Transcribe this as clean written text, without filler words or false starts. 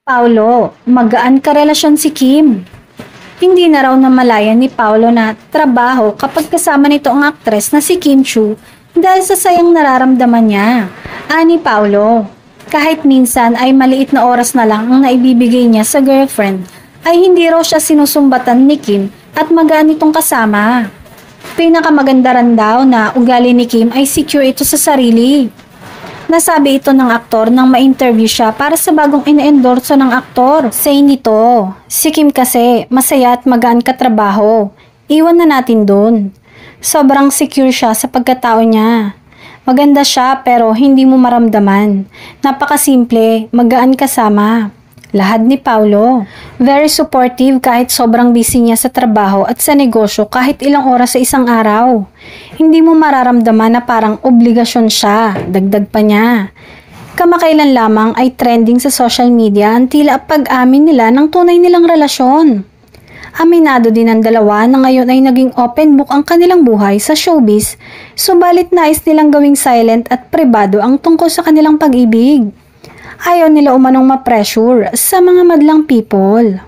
Paolo, magaan karelasyon si Kim. Hindi na raw namalayan ni Paolo na trabaho kapag kasama nito ang aktres na si Kim Chiu dahil sa sayang nararamdaman niya. Ani Paolo, kahit minsan ay maliit na oras na lang ang naibibigay niya sa girlfriend, ay hindi raw siya sinusumbatan ni Kim at magaan itong kasama. Pinakamaganda rin daw na ugali ni Kim ay secure ito sa sarili. Nasabi ito ng aktor nang ma-interview siya para sa bagong ine-endorso ng aktor. Say nito, si Kim kasi masaya at magaan katrabaho. Iwan na natin dun. Sobrang secure siya sa pagkatao niya. Maganda siya pero hindi mo maramdaman. Napakasimple, magaan kasama. Lahad ni Paolo. Very supportive kahit sobrang busy niya sa trabaho at sa negosyo kahit ilang oras sa isang araw. Hindi mo mararamdaman na parang obligasyon siya. Dagdag pa niya. Kamakailan lamang ay trending sa social media ang tila pag-amin nila ng tunay nilang relasyon. Aminado din ang dalawa na ngayon ay naging open book ang kanilang buhay sa showbiz, subalit nais nilang gawing silent at pribado ang tungkol sa kanilang pag-ibig. Ayaw nila umanong ma-pressure sa mga madlang people.